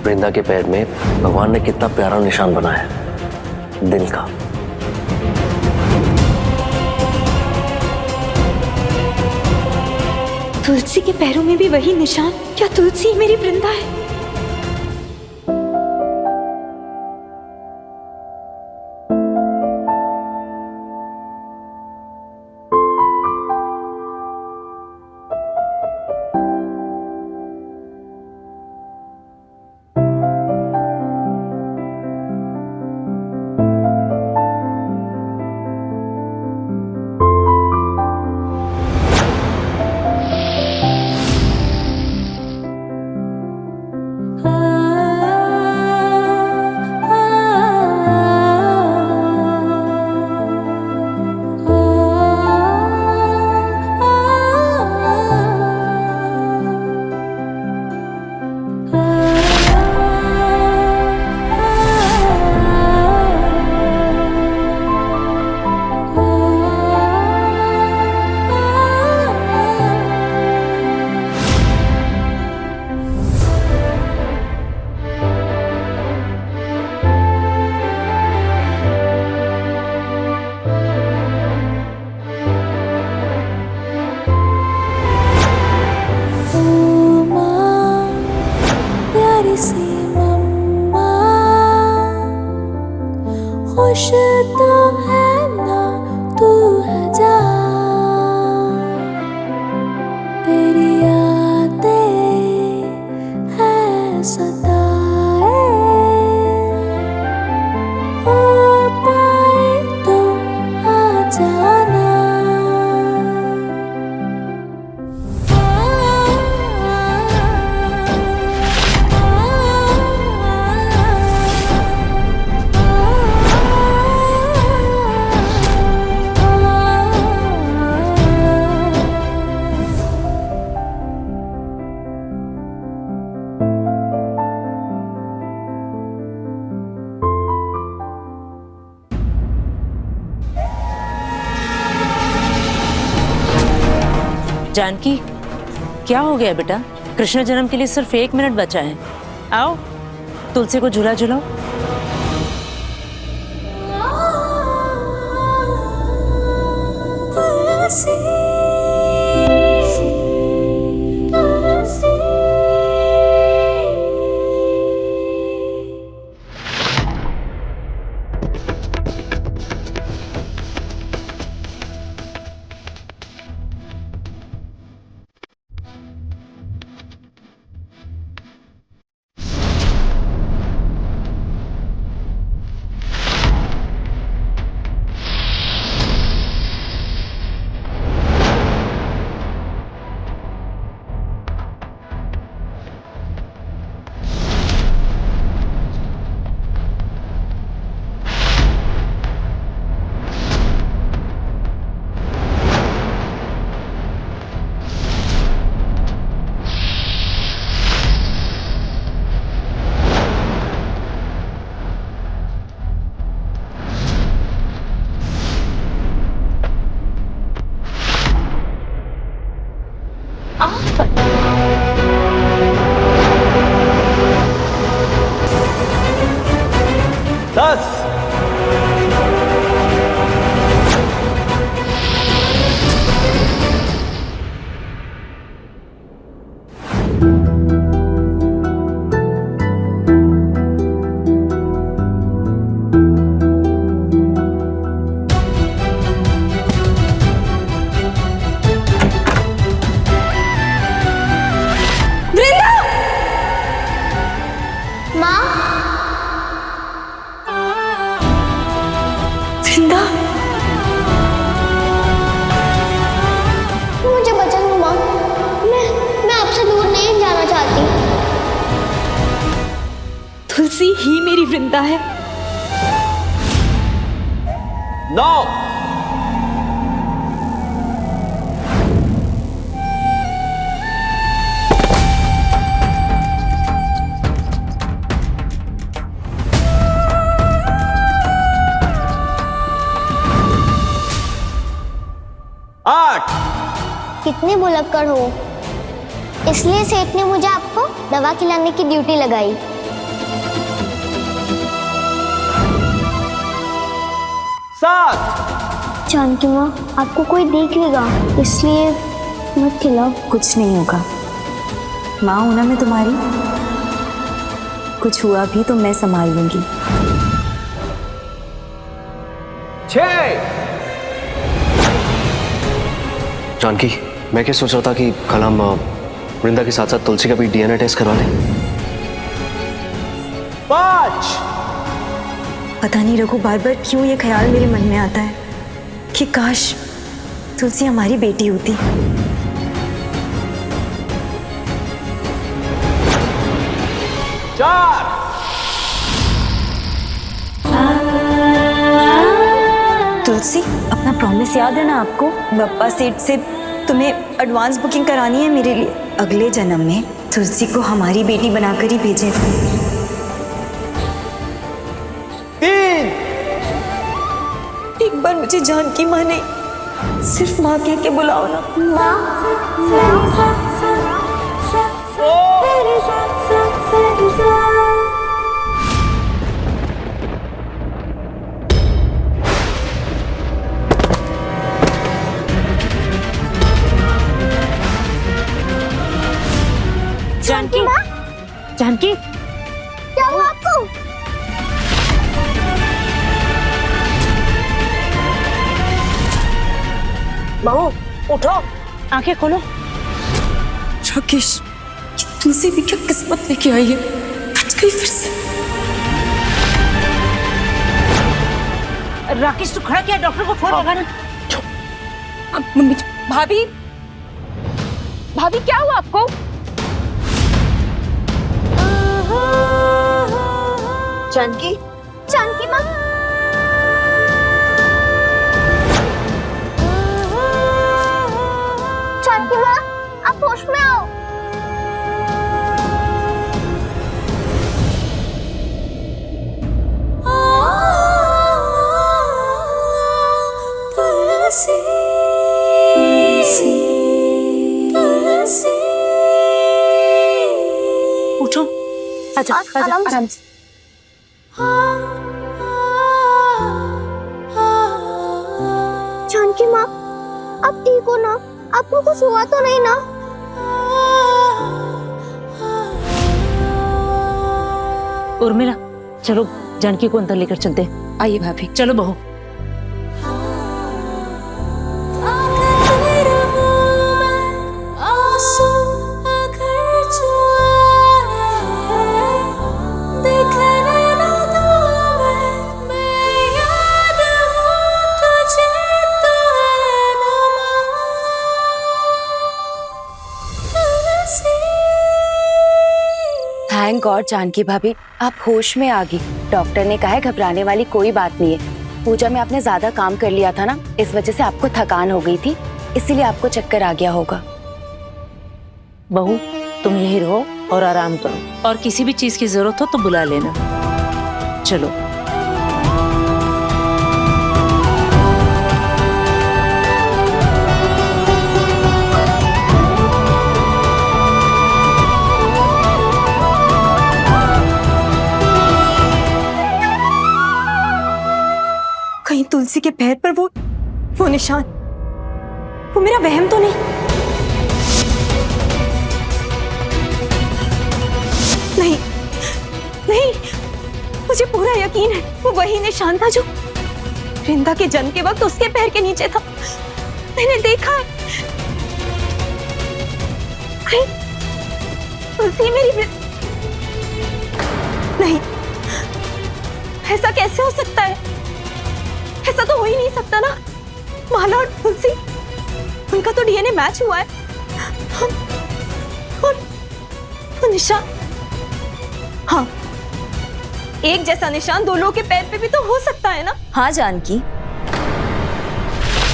वृंदा के पैर में भगवान ने कितना प्यारा निशान बनाया है, दिल का। तुलसी के पैरों में भी वही निशान? क्या तुलसी मेरी वृंदा है? खुश तो है ना तू है जा, तेरी यादें है सताए, हो पाए तो आ जाना। जानकी, क्या हो गया बेटा? कृष्ण जन्म के लिए सिर्फ 1 मिनट बचा है। आओ, तुलसी को झूला झुलाओ। मुझे बचा लो माँ, मैं आपसे दूर नहीं जाना चाहती। तुलसी ही मेरी वृंदा है। नो! कितने भुलक्कड़ हो, इसलिए सेठ ने मुझे आपको दवा खिलाने की ड्यूटी लगाई। 7। जानकी माँ, आपको कोई देख लेगा, इसलिए मत खिलाओ। कुछ नहीं होगा, माँ हूं ना मैं तुम्हारी। कुछ हुआ भी तो मैं संभाल लूंगी। 6। जानकी, मैं क्या सोच रहा था कि कल हम वृंदा के साथ साथ तुलसी का भी डीएनए टेस्ट करवा लें। 5। पता नहीं रघु, बार बार क्यों ये ख्याल मेरे मन में आता है कि काश तुलसी हमारी बेटी होती। 4। तुलसी, अपना प्रॉमिस याद है ना आपको? बप्पा सेठ से तुम्हें एडवांस बुकिंग करानी है मेरे लिए। अगले जन्म में तुलसी को हमारी बेटी बनाकर ही भेजें। 3। एक बार मुझे जानकी माँ नहीं, सिर्फ माँ कह के बुलाओ ना। जानकी, जानकी, क्या हुआ आपको? बहू उठो, आंखें खोलो। राकेश, ये तुलसी भी क्या किस्मत लेके आई है, फंस गई फिर से। राकेश तू खड़ा किया, डॉक्टर को फोन लगाना। मम्मी, भाभी, भाभी क्या हुआ आपको? जानकी, जानकी माँ, जानकी माँ, आप होश में आओ। उठो, आजा, आजा, आराम से। जानकी माँ, आप ठीक हो ना? आपको कुछ हुआ तो नहीं ना? उर्मिला, चलो जानकी को अंदर लेकर चलते हैं। आइए भाभी। चलो बहू। थैंक गॉड जानकी भाभी, आप होश में आ गई। डॉक्टर ने कहा है घबराने वाली कोई बात नहीं है। पूजा में आपने ज्यादा काम कर लिया था ना, इस वजह से आपको थकान हो गई थी, इसीलिए आपको चक्कर आ गया होगा। बहू तुम यही रहो और आराम करो, और किसी भी चीज की जरूरत हो तो बुला लेना। चलो। कहीं तुलसी के पैर पर वो निशान, वो मेरा वहम तो नहीं? नहीं नहीं, मुझे पूरा यकीन है वो वही निशान था जो वृंदा के जन्म के वक्त उसके पैर के नीचे था। मैंने देखा है। कहीं तुलसी मेरी नहीं, ऐसा कैसे हो सकता है? ऐसा तो हो ही नहीं सकता ना। माला और तुलसी, उनका तो डीएनए मैच हुआ है। और वो निशान, हाँ, एक जैसा निशान दो लोगों के पैर पे भी तो हो सकता है ना? हाँ जानकी,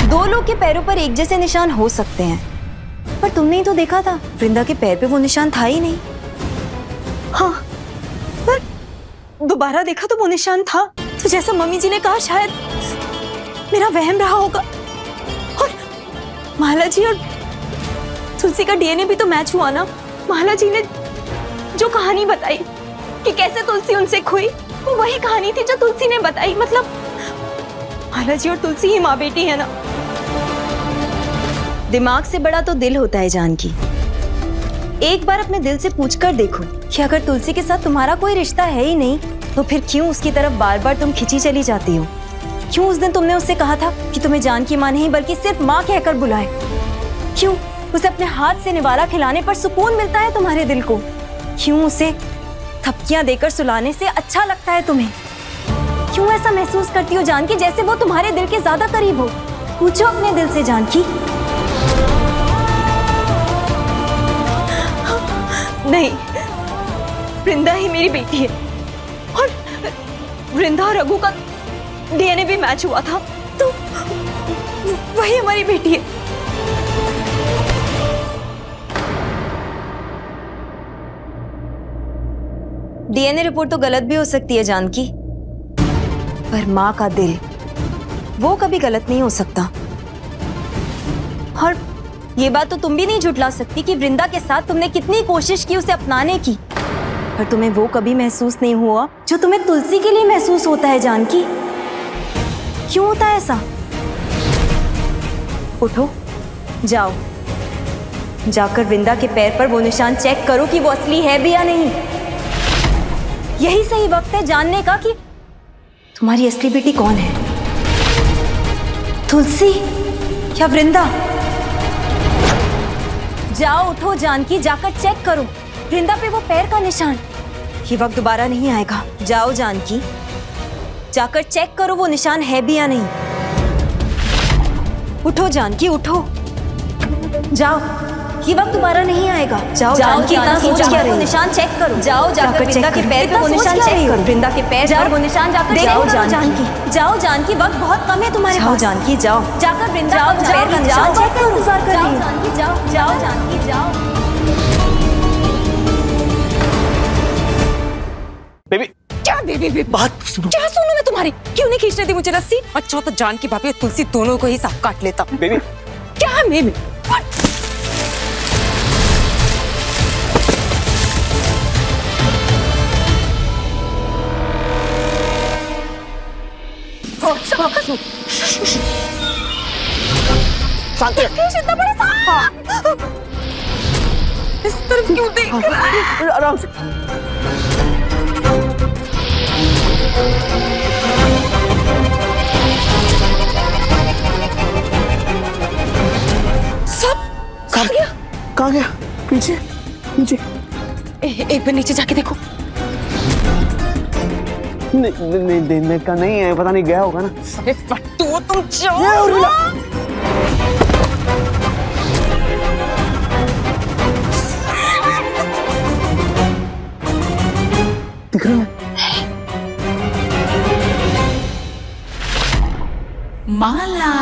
दो लोग के पैरों पर एक जैसे निशान हो सकते हैं, पर तुमने ही तो देखा था वृंदा के पैर पे वो निशान था ही नहीं। हाँ, पर दोबारा देखा तो वो निशान था। तो जैसा मम्मी जी ने कहा, शायद मेरा वहम रहा होगा। और माला जी और तुलसी का डीएनए भी तो मैच हुआ ना। माला जी ने जो कहानी बताई कि कैसे तुलसी उनसे खोई, वो वही कहानी थी जो तुलसी ने बताई। मतलब माला जी और तुलसी ही माँ बेटी है ना। दिमाग से बड़ा तो दिल होता है जानकी। एक बार अपने दिल से पूछकर देखो कि अगर तुलसी के साथ तुम्हारा कोई रिश्ता है ही नहीं तो फिर क्यों उसकी तरफ बार बार तुम खिंची चली जाती हो? क्यों उस दिन तुमने उससे कहा था कि तुम्हें जानकी माँ नहीं बल्कि सिर्फ माँ कहकर बुलाए? क्यों उसे अपने हाथ से निवाला खिलाने पर सुकून मिलता है तुम्हारे दिल को? क्यों उसे थपकियां देकर सुलाने से अच्छा लगता है तुम्हें? क्यों ऐसा महसूस करती हो जानकी जैसे वो तुम्हारे दिल के ज्यादा करीब हो? पूछो अपने दिल से जानकी। नहीं, वृंदा ही मेरी बेटी है और वृंदा और रघु का डीएनए भी मैच हुआ था तो वही हमारी बेटी है। डीएनए रिपोर्ट तो गलत भी हो सकती है जानकी, पर माँ का दिल वो कभी गलत नहीं हो सकता। और ये बात तो तुम भी नहीं झुठला सकती कि वृंदा के साथ तुमने कितनी कोशिश की उसे अपनाने की, पर तुम्हें वो कभी महसूस नहीं हुआ जो तुम्हें तुलसी के लिए महसूस होता है जानकी। क्यों होता है ऐसा? उठो, जाओ, जाकर वृंदा के पैर पर वो निशान चेक करो कि वो असली है भी या नहीं। यही सही वक्त है जानने का कि तुम्हारी असली बेटी कौन है, तुलसी या वृंदा? जाओ, उठो जानकी, जाकर चेक करो वृंदा पे वो पैर का निशान। ये वक्त दोबारा नहीं आएगा। जाओ जानकी, जाकर चेक करो वो निशान है भी या नहीं। उठो जानकी, उठो, जाओ, ये वक्त दोबारा नहीं आएगा। जाओ जानकी, जाकर वो निशान चेक करो। जाओ, जाकर वृंदा के पैर पे वो निशान चेक करो। वृंदा के पैर पर वो निशान जाकर जाओ जानकी, जाओ जानकी, वक्त बहुत कम है तुम्हारे पास। जाओ जानकी, जाओ, जाकर वृंदा के पैर का निशान चेक करो। इंतजार कर रही हूं। जानकी, जाओ, जाओ जानकी, जाओ। बेबी, क्या बेबी? बात सुनो। क्या सुनूं मैं तुम्हारी? क्यों नहीं खींचने दी मुझे रस्सी? अच्छा तो जानकी भाभी और तुलसी दोनों को ही साफ काट लेता। बेबी, क्या बेबी? शांति। इतना बड़ा सांप इस तरफ क्यों देख रहा है? आराम से। कहाँ गया? कहाँ गया? पीछे, नीचे। एक बार नीचे जाके देखो। नहीं, देने का नहीं है, पता नहीं गया होगा ना। अरे फट्टू, तुम जाओ। दिख रहा है? माला।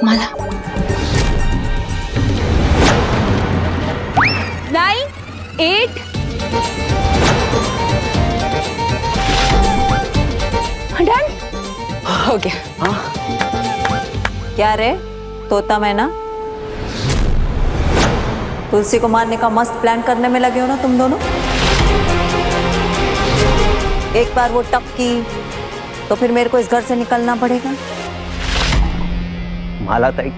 माला 9 8 डन हो गया। क्या रे तोता मैना, तुलसी को मारने का मस्त प्लान करने में लगे हो ना तुम दोनों। एक बार वो टपकी तो फिर मेरे को इस घर से निकलना पड़ेगा। माला ताई,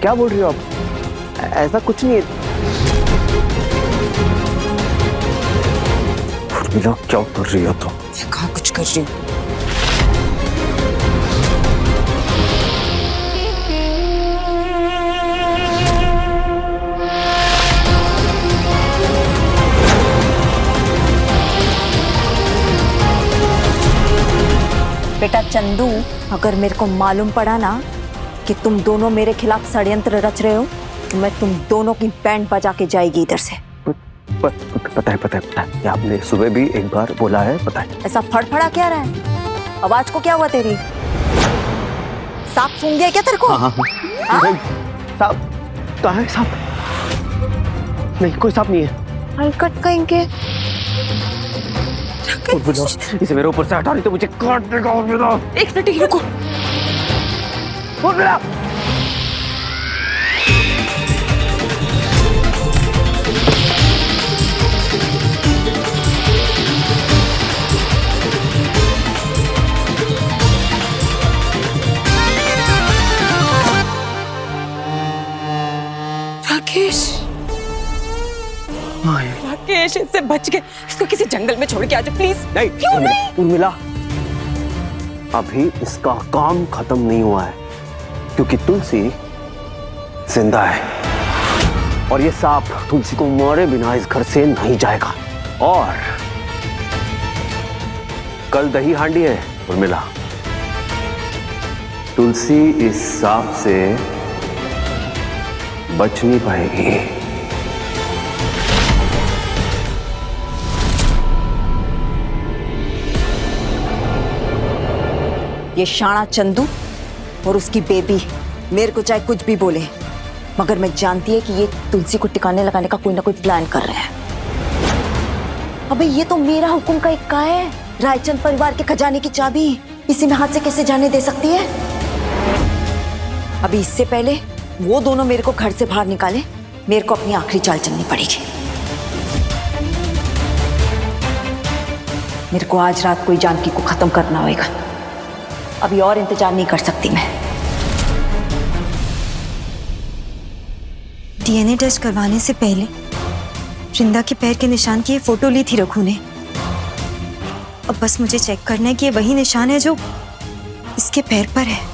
क्या बोल रही हो आप? ऐसा कुछ नहीं है। क्या कर रही हो तुम? कहाँ कुछ कर रही हूँ? बेटा चंदू, अगर मेरे को मालूम पड़ा ना कि तुम दोनों मेरे खिलाफ षड्यंत्र रच रहे हो तो मैं तुम दोनों की बैंड बजा के जाएगी इधर से। पता है। आपने सुबह भी एक बार बोला है, पता है। ऐसा फड़फड़ा क्या रहा है? आवाज को क्या हुआ तेरी? सांप सूंघ गया क्या तेरे को? हाँ? सांप कहाँ है? सांप नहीं, कोई सांप नहीं है। हलकट कहेंगे। इसे मेरे ऊपर से हटा नहीं तो मुझे काट देगा। एक मिनट ही रुको। से बच के इसको किसी जंगल में छोड़ के आ जाओ प्लीज। नहीं क्यों नहीं? उर्मिला, अभी इसका काम खत्म नहीं हुआ है, क्योंकि तुलसी जिंदा है और ये सांप तुलसी को मारे बिना इस घर से नहीं जाएगा। और कल दही हांडी है उर्मिला, तुलसी इस सांप से बच नहीं पाएगी। ये शाणा चंदू और उसकी बेबी मेरे को चाहे कुछ भी बोले, मगर मैं जानती है कि ये तुलसी को टिकाने लगाने का कोई ना कोई प्लान कर रहे हैं। अबे ये तो मेरा हुक्म का इक्का है, रायचंद परिवार के खजाने की चाबी इसी में हाथ से कैसे जाने दे सकती है। अभी इससे पहले वो दोनों मेरे को घर से बाहर निकाले, मेरे को अपनी आखिरी चाल चलनी पड़ेगी। मेरे को आज रात कोई जानकी को खत्म करना होगा, अभी और इंतजार नहीं कर सकती मैं। डीएनए टेस्ट करवाने से पहले वृंदा के पैर के निशान की ये फोटो ली थी रघु ने। अब बस मुझे चेक करना है कि ये वही निशान है जो इसके पैर पर है।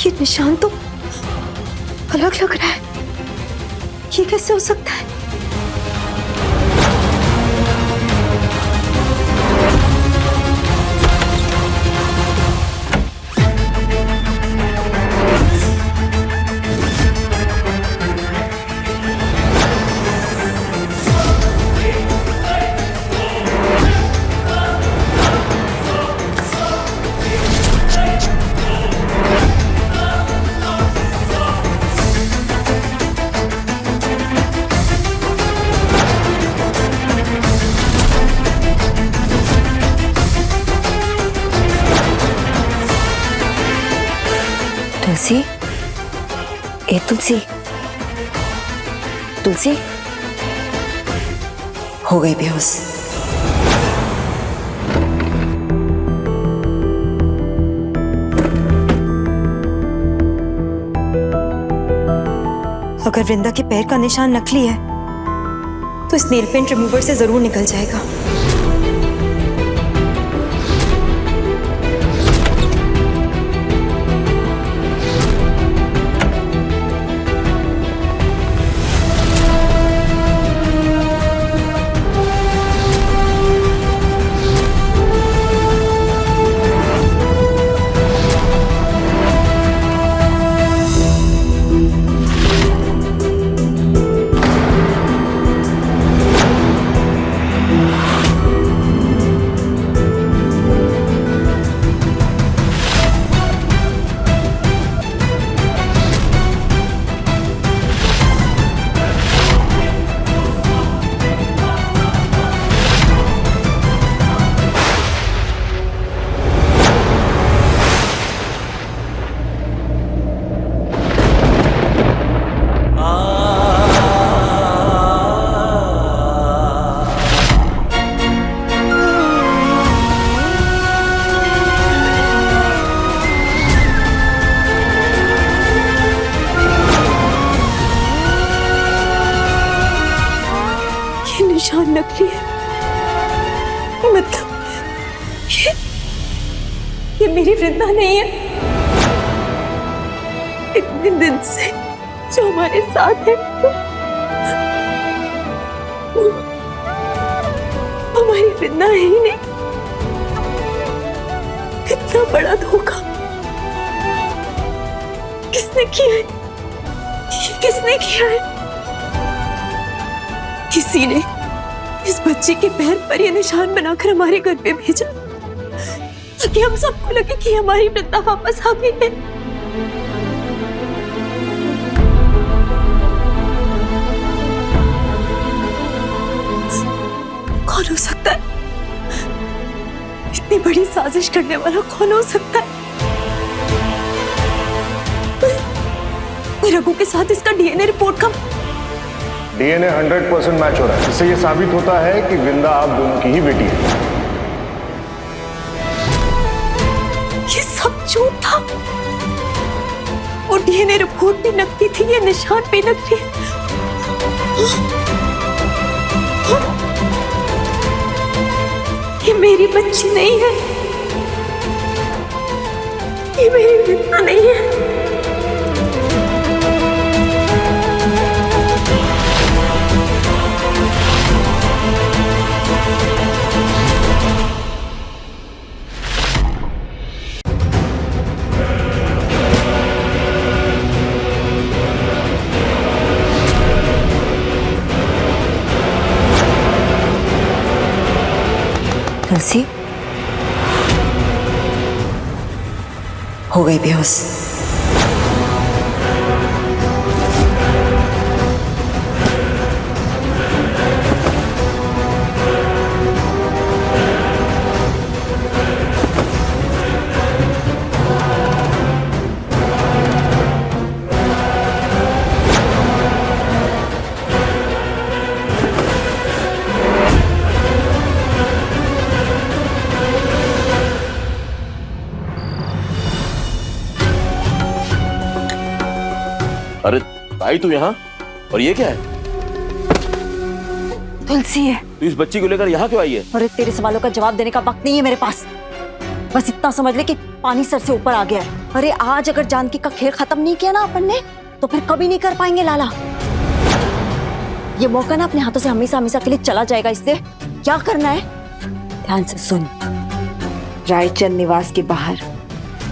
ये निशान तो अलग लग रहा है, ये कैसे हो सकता है? तुलसी, ए तुलसी, तुलसी हो गई बेहोश। अगर वृंदा के पैर का निशान नकली है तो इस नेल पेंट रिमूवर से जरूर निकल जाएगा। निशान नकली है, मतलब ये मेरी वृंदा नहीं है। इतने दिन से जो हमारे साथ है वो हमारी वृंदा है ही नहीं। कितना बड़ा धोखा किसने किया है? किसने किया है? किसी ने इस बच्चे के पैर पर ये निशान बनाकर हमारे घर पे भेजा ताकि हम सबको लगे कि हमारी वृंदा वापस आ गई है। कौन हो सकता है? इतनी बड़ी साजिश करने वाला कौन हो सकता है? रघु के साथ इसका डीएनए रिपोर्ट का डीएनए 100% मैच हो रहा है। इससे ये साबित होता है कि वृंदा आप दोनों की ही बेटी है। ये सब झूठ था। और डीएनए रिपोर्ट भी नकली थी, ये निशान भी नकली है। ये मेरी बच्ची नहीं है, ये मेरी वृंदा नहीं है। तुलसी हो गई बेहोश। अरे आई तू यहाँ, और ये क्या है? तुलसी है। तू इस बच्ची को लेकर यहाँ क्यों आई है? अरे तेरे सवालों का जवाब देने का वक्त नहीं है मेरे पास। बस इतना समझ ले कि पानी सर से ऊपर आ गया है। अरे आज अगर जानकी का खेल खत्म नहीं किया ना अपन ने, तो फिर कभी नहीं कर पाएंगे लाला। ये मौका ना अपने हाथों से हमेशा हमेशा के लिए चला जाएगा। इससे क्या करना है ध्यान से सुन। रायचंद निवास के बाहर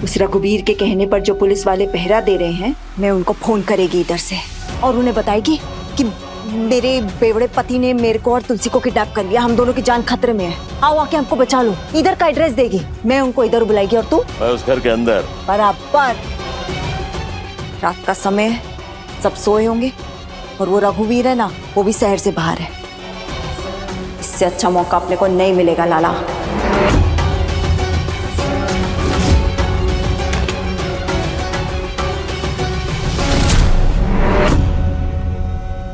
उस रघुवीर के कहने पर जो पुलिस वाले पहरा दे रहे हैं, मैं उनको फोन करेगी इधर से और उन्हें बताएगी कि मेरे बेवड़े पति ने मेरे को और तुलसी को किडनैप कर लिया, हम दोनों की जान खतरे में है, आओ आके हमको बचा लो। इधर का एड्रेस देगी, मैं उनको इधर बुलाएगी और तू मैं उस घर के अंदर। बराबर। रात का समय है, सब सोए होंगे और वो रघुवीर है ना, वो भी शहर से बाहर है। इससे अच्छा मौका अपने को नहीं मिलेगा लाला।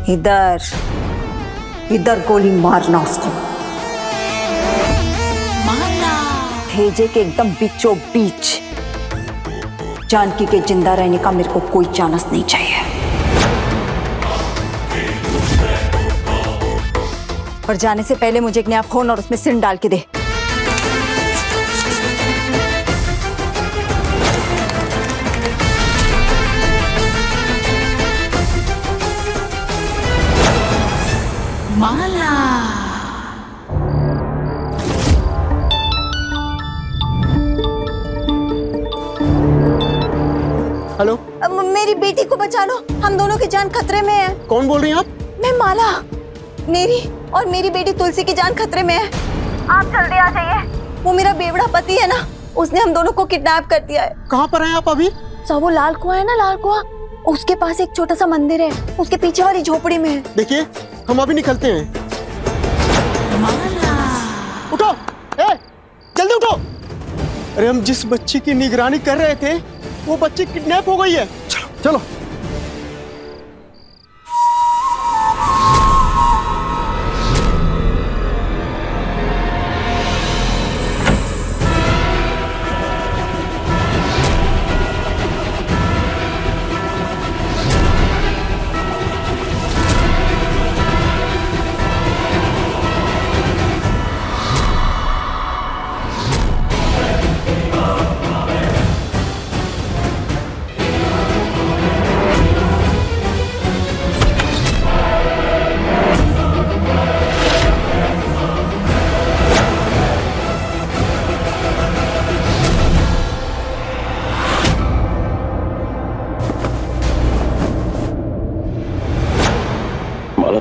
इधर इधर गोली मारना उसको, भेजे के एकदम बीचों बीच। जानकी के जिंदा रहने का मेरे को कोई चांस नहीं चाहिए। पर जाने से पहले मुझे एक नया फोन और उसमें सिम डाल के दे। हेलो, मेरी बेटी को बचा लो, हम दोनों की जान खतरे में है। कौन बोल रही हैं आप? मैं माला, मेरी और मेरी बेटी तुलसी की जान खतरे में है। आप जल्दी आ जाइए। वो मेरा बेवड़ा पति है ना, उसने हम दोनों को किडनैप कर दिया है। कहाँ पर हैं आप अभी? सब वो लाल कुआं है ना, लाल कुआं, उसके पास एक छोटा सा मंदिर है, उसके पीछे वाली झोपड़ी में है। देखिए हम अभी निकलते हैं। उठो, जल्दी उठो। अरे हम जिस बच्ची की निगरानी कर रहे थे, वो बच्ची किडनैप हो गई है। चलो चलो।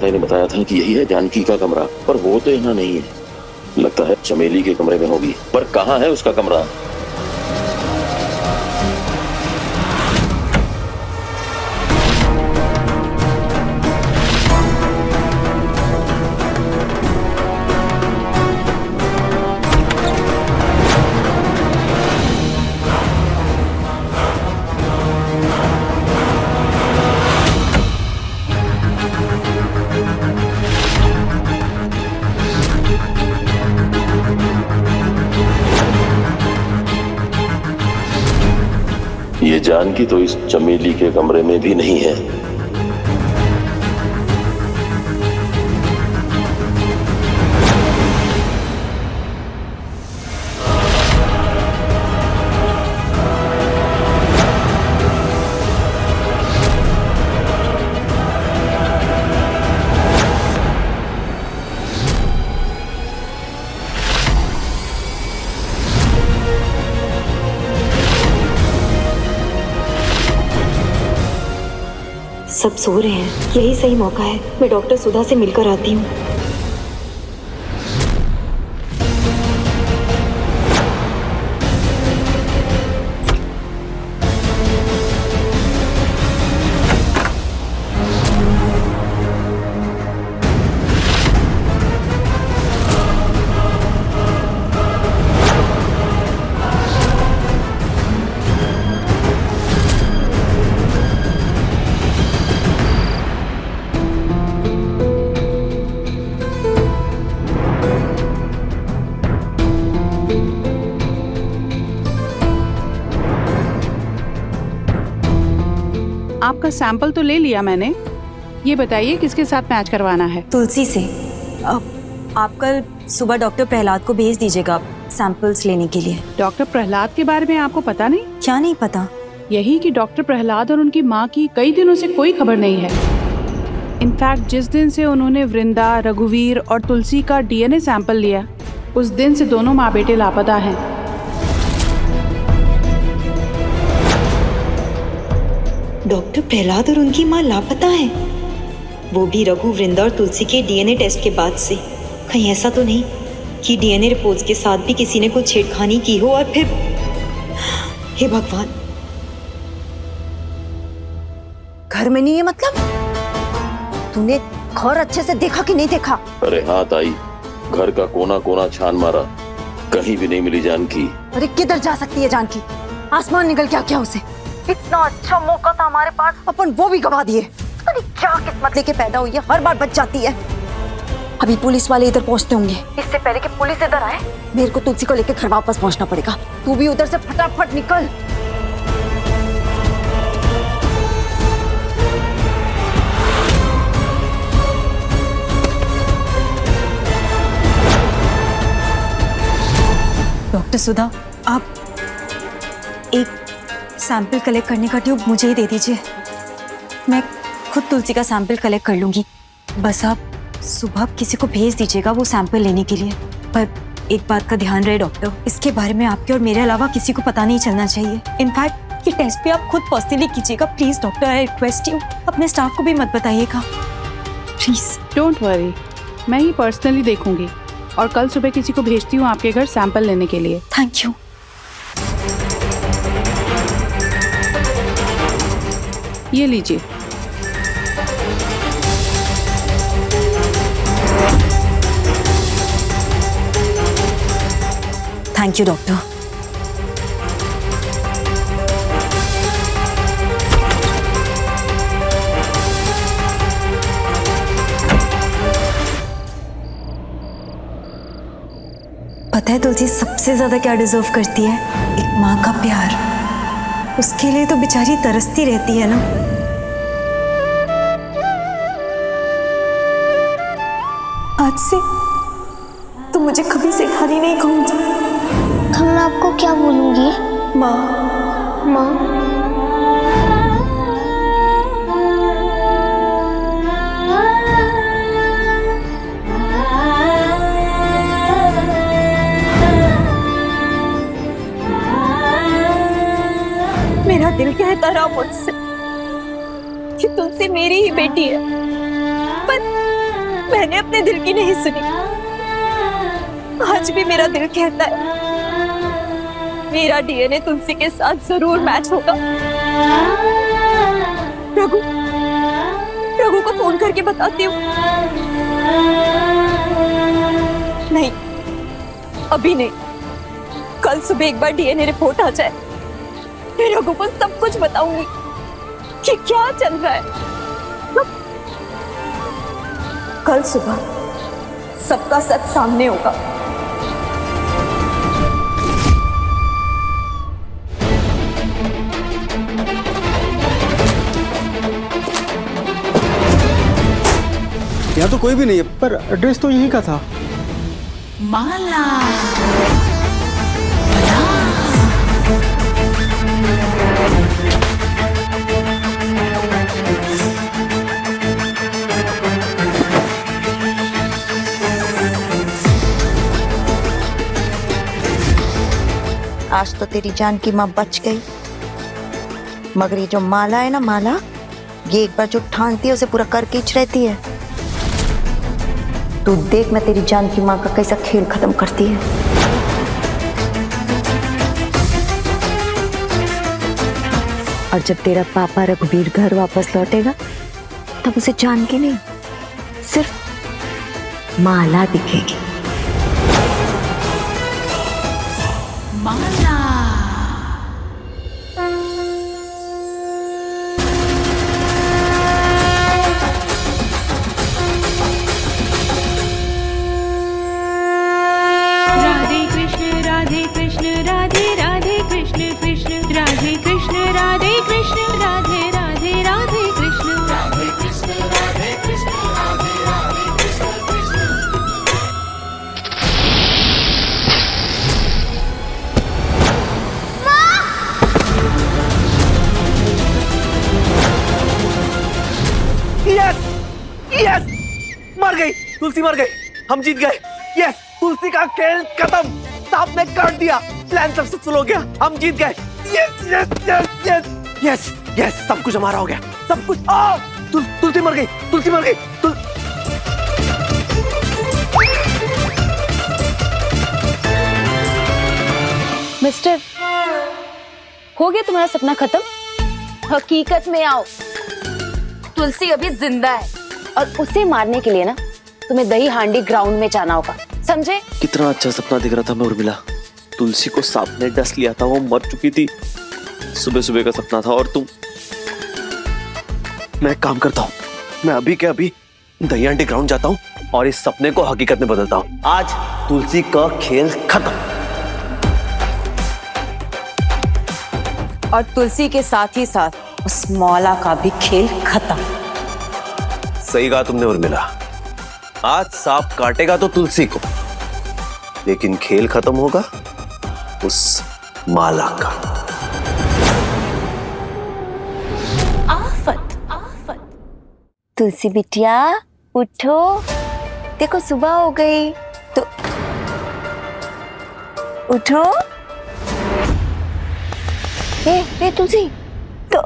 ने बताया था कि यही है जानकी का कमरा, पर वो तो यहाँ नहीं है। लगता है चमेली के कमरे में होगी, पर कहाँ है उसका कमरा? जानकी तो इस चमेली के कमरे में भी नहीं है। सब सो रहे हैं, यही सही मौका है। मैं डॉक्टर सुधा से मिलकर आती हूँ। आपका सैंपल तो ले लिया मैंने, ये बताइए किसके साथ मैच करवाना है? तुलसी से। आप कल सुबह डॉक्टर प्रहलाद को भेज दीजिएगा सैंपल्स लेने के लिए। डॉक्टर प्रहलाद के बारे में आपको पता नहीं? क्या नहीं पता? यही कि डॉक्टर प्रहलाद और उनकी माँ की कई दिनों से कोई खबर नहीं है। इनफैक्ट जिस दिन से उन्होंने वृंदा, रघुवीर और तुलसी का DNA सैंपल लिया, उस दिन से दोनों माँ बेटे लापता हैं। डॉक्टर प्रहलाद और उनकी माँ लापता हैं, वो भी रघु, वृंदा और तुलसी के DNA टेस्ट के बाद से। कहीं ऐसा तो नहीं कि DNA रिपोर्ट्स के साथ भी किसी ने कुछ छेड़खानी की हो और फिर, हे भगवान। घर में नहीं है मतलब? तूने घर अच्छे से देखा कि नहीं देखा? अरे हाँ ताई, घर का कोना कोना छान मारा, कहीं भी नहीं मिली जानकी। अरे किधर जा सकती है जानकी? आसमान निकल के आ गया उसे। इतना अच्छा मौका था हमारे पास, अपन वो भी गवा दिए। अरे क्या किस्मत लेके पैदा हुई है, हर बार बच जाती है। अभी पुलिस वाले इधर पहुंचते होंगे, इससे पहले कि पुलिस इधर आए मेरे को तुलसी को लेकर घर वापस पहुंचना पड़ेगा। तू भी उधर से फटाफट निकल। डॉक्टर सुधा, आप एक सैंपल कलेक्ट करने का ट्यूब मुझे ही दे दीजिए। मैं खुद तुलसी का सैंपल कलेक्ट कर लूंगी। बस आप सुबह किसी को भेज दीजिएगा वो सैंपल लेने के लिए। पर एक बात का ध्यान रहे डॉक्टर, इसके बारे में आपके और मेरे अलावा किसी को पता नहीं चलना चाहिए। इनफैक्ट ये टेस्ट भी आप खुद पर्सनली कीजिएगा please doctor, I request you. अपने स्टाफ को भी मत बताइएगा प्लीज। डोंट वरी, मैं ही पर्सनली देखूंगी और कल सुबह किसी को भेजती हूँ आपके घर सैंपल लेने के लिए। Thank you. ये लीजिए। Thank you doctor. पता है तुलसी सबसे ज्यादा क्या डिजर्व करती है? एक माँ का प्यार। उसके लिए तो बेचारी तरसती रहती है ना। आज से तो मुझे कभी से खाली नहीं कहूंगी। तो मैं आपको क्या बोलूंगी? माँ। माँ। मेरा दिल कहता रहा मुझसे कि तुलसी मेरी ही बेटी है, पर मैंने अपने दिल की नहीं सुनी। आज भी मेरा दिल कहता है मेरा DNA तुलसी के साथ जरूर मैच होगा। रघु को फोन करके बताती हूँ। नहीं, अभी नहीं, कल सुबह एक बार DNA रिपोर्ट आ जाए फिर रघु को सब कुछ बताऊंगी कि क्या चल रहा है। कल सुबह सबका सच सामने होगा। यहाँ तो कोई भी नहीं है, पर एड्रेस तो यहीं का था। माला आज तो तेरी जान की माँ बच गई, मगर ये जो माला है ना, माला, ये एक बार जो ठानती है उसे पूरा करके ही रहती है। तू देख मैं तेरी जान की माँ का कैसा खेल खत्म करती है। और जब तेरा पापा रघुवीर घर वापस लौटेगा तब उसे जान की नहीं, सिर्फ माला दिखेगी। माला राधे कृष्ण राधे कृष्ण राधे राधे कृष्ण कृष्ण राधे कृष्ण राधे कृष्ण राधे राधे राधे कृष्ण राधे कृष्ण राधे कृष्ण राधे राधे कृष्ण कृष्ण। यस यस, मर गई तुलसी, मर गई, हम जीत गए। यस, तुलसी का खेल खत्म, सांप ने काट दिया, प्लान सक्सेसफुल हो गया, हम जीत गए। Yes yes yes yes yes yes, सब कुछ हमारा हो गया, सब कुछ। तुलसी मर गई, तुलसी मर गई। मिस्टर, हो गया तुम्हारा सपना खत्म? हकीकत में आओ, तुलसी अभी जिंदा है और उसे मारने के लिए ना तुम्हें दही हांडी ग्राउंड में जाना होगा, समझे? कितना अच्छा सपना दिख रहा था मैं उर्मिला, तुलसी को सांप ने डस लिया था, वो मर चुकी थी, सुबह सुबह का सपना था। और तुम, मैं एक काम करता हूँ, मैं अभी के अभी दही हांडी ग्राउंड जाता हूँ और इस सपने को हकीकत में बदलता हूँ। आज तुलसी का खेल खत्म। और तुलसी के साथ ही साथ उस मौला का भी खेल खत्म। सही कहा तुमने उर्मिला, आज सांप काटेगा तो तुलसी को, लेकिन खेल खत्म होगा उस माला का। आफत आफत। तुलसी बिटिया उठो, देखो सुबह हो गई, तो उठो। ए तुलसी, तो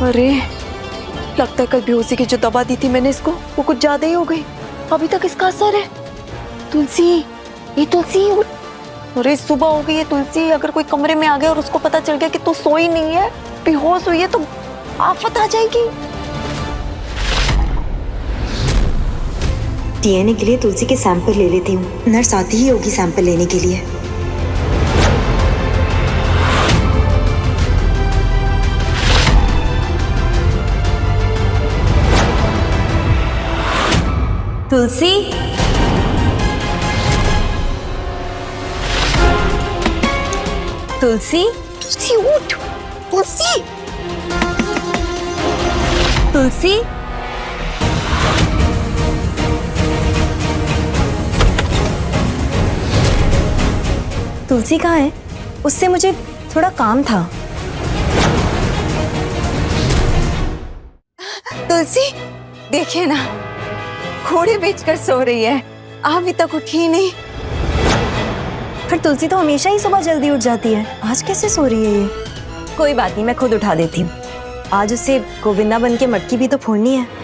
अरे लगता है कल बेहोशी की जो दवा दी थी मैंने इसको, वो कुछ ज्यादा ही हो गई, अभी तक इसका असर है। तुलसी, ये तुलसी उठ। अरे सुबह हो गई है तुलसी, अगर कोई कमरे में आ गया और उसको पता चल गया कि तू सोई नहीं है, बेहोश हुई है, तो आफत आ जाएगी। डीएनए के लिए तुलसी के सैंपल ले लेती हूँ, नर्स आती ही होगी सैंपल लेने के लिए। तुलसी, तुलसी, तुलसी उठ, तुलसी, तुलसी, तुलसी कहाँ है? उससे मुझे थोड़ा काम था। तुलसी देखिए ना, घोड़े बेचकर सो रही है, अभी तक उठी ही नहीं। पर तुलसी तो हमेशा ही सुबह जल्दी उठ जाती है, आज कैसे सो रही है ये? कोई बात नहीं, मैं खुद उठा देती हूँ। आज उसे गोविंदा बन के मटकी भी तो फोड़नी है।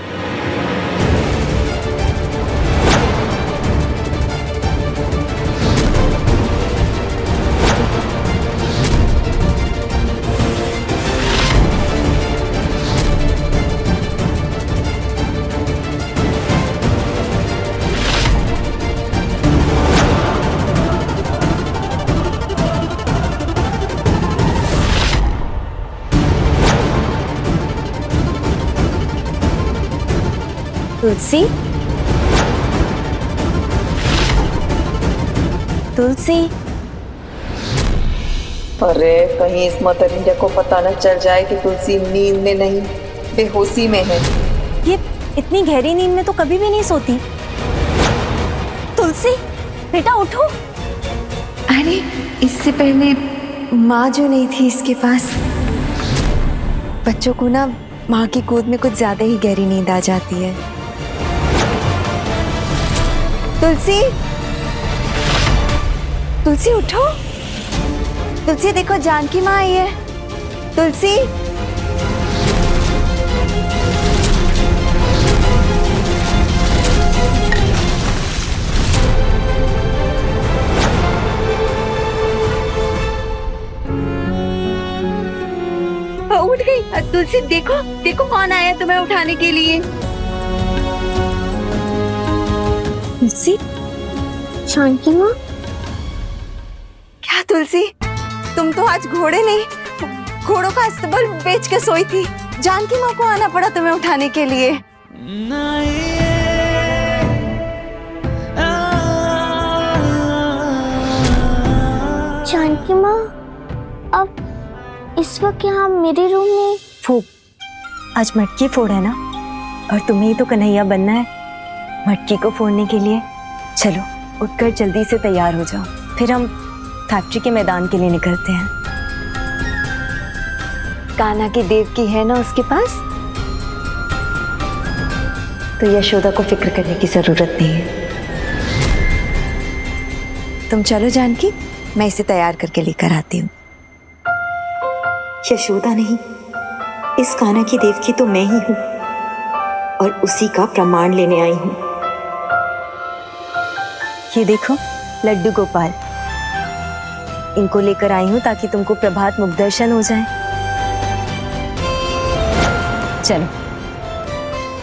तुलसी, तुलसी, अरे कहीं इस मतरिंजा को पता न चल जाए कि तुलसी नींद में नहीं बेहोशी में है। ये इतनी गहरी नींद में तो कभी भी नहीं सोती। तुलसी बेटा उठो। अरे इससे पहले माँ जो नहीं थी इसके पास, बच्चों को ना माँ की गोद में कुछ ज्यादा ही गहरी नींद आ जाती है। तुलसी, तुलसी उठो। तुलसी देखो जानकी माँ आई है। तुलसी, उठ गई। तुलसी देखो देखो कौन आया तुम्हें उठाने के लिए। तुलसी, जानकी माँ, क्या तुलसी, तुम तो आज घोड़े नहीं घोड़ों का अस्तबल बेच के सोई थी। जानकी माँ को आना पड़ा तुम्हें उठाने के लिए। जानकी माँ, अब इस वक्त यहाँ मेरे रूम में। फूक, आज मटकी फोड़ है ना, और तुम्हें ही तो कन्हैया बनना है मटकी को फोड़ने के लिए। चलो उठकर जल्दी से तैयार हो जाओ, फिर हम फैक्ट्री के मैदान के लिए निकलते हैं। कान्हा की देवकी है ना उसके पास, तो यशोदा को फिक्र करने की जरूरत नहीं है। तुम चलो जानकी, मैं इसे तैयार करके लेकर आती हूँ। यशोदा नहीं, इस कान्हा की देवकी तो मैं ही हूँ, और उसी का प्रमाण लेने आई हूँ। ये देखो लड्डू गोपाल, इनको लेकर आई हूँ ताकि तुमको प्रभात मुख दर्शन हो जाए। चलो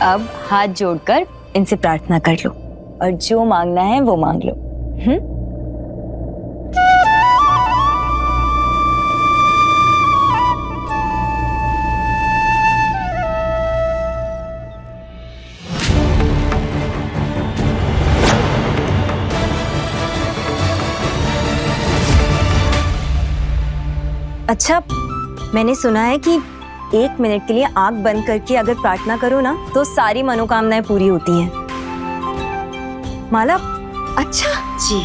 अब हाथ जोड़कर इनसे प्रार्थना कर लो, और जो मांगना है वो मांग लो। अच्छा, मैंने सुना है कि 1 मिनट के लिए आंख बंद करके अगर प्रार्थना करो ना, तो सारी मनोकामनाएं पूरी होती हैं। माला, अच्छा जी।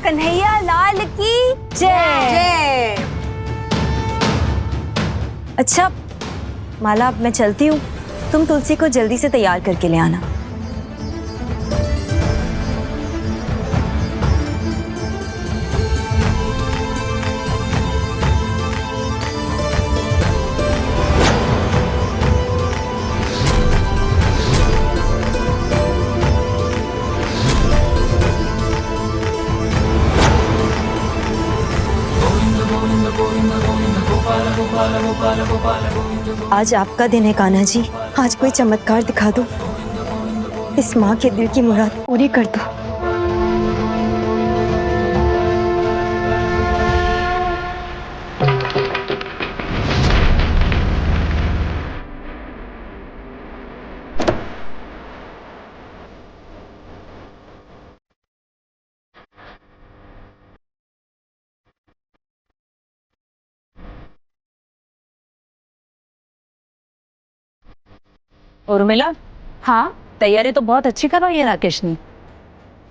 कन्हैया लाल की जय। जय। अच्छा माला, अब मैं चलती हूँ, तुम तुलसी को जल्दी से तैयार करके ले आना। आज आपका दिन है कान्हा जी, आज कोई चमत्कार दिखा दो, इस माँ के दिल की मुराद पूरी कर दो। उर्मिला, हाँ तैयारी तो बहुत अच्छी करवाई है राकेश ने।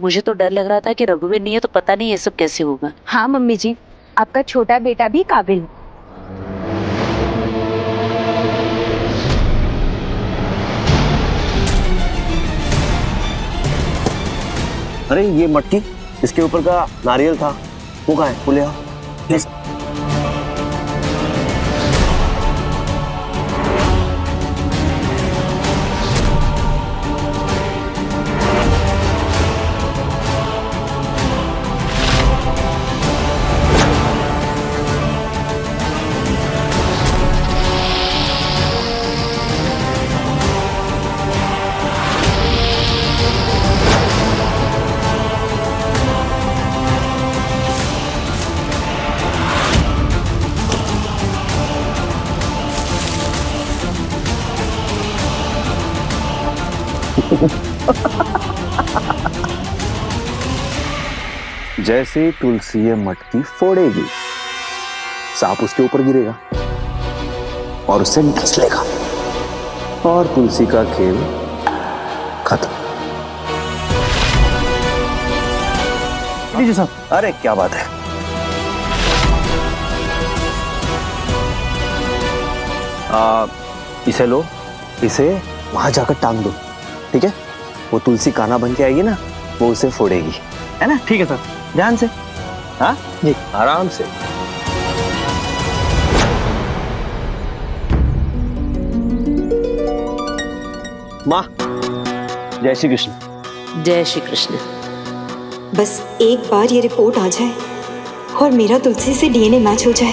मुझे तो डर लग रहा था कि रघुवीर नहीं है तो पता नहीं ये सब कैसे होगा। हाँ मम्मी जी, आपका छोटा बेटा भी काबिल है। अरे ये मटकी, इसके ऊपर का नारियल था, वो कहाँ है? वो ले आओ। यस। जैसे तुलसी ये मटकी फोड़ेगी, सांप उसके ऊपर गिरेगा और उसे डस लेगा और तुलसी का खेल खत्म। लीजिए साहब। अरे क्या बात है। इसे लो, इसे वहां जाकर टांग दो, ठीक है? वो तुलसी काना बन के आएगी ना, वो उसे फोड़ेगी, है ना? ठीक है सर, ध्यान से। हाँ जी, आराम से। माँ, जय श्री कृष्ण। जय श्री कृष्ण। बस एक बार ये रिपोर्ट आ जाए और मेरा तुलसी से डीएनए मैच हो जाए,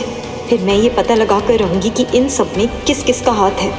फिर मैं ये पता लगा कर रहूंगी कि इन सब में किस किस का हाथ है।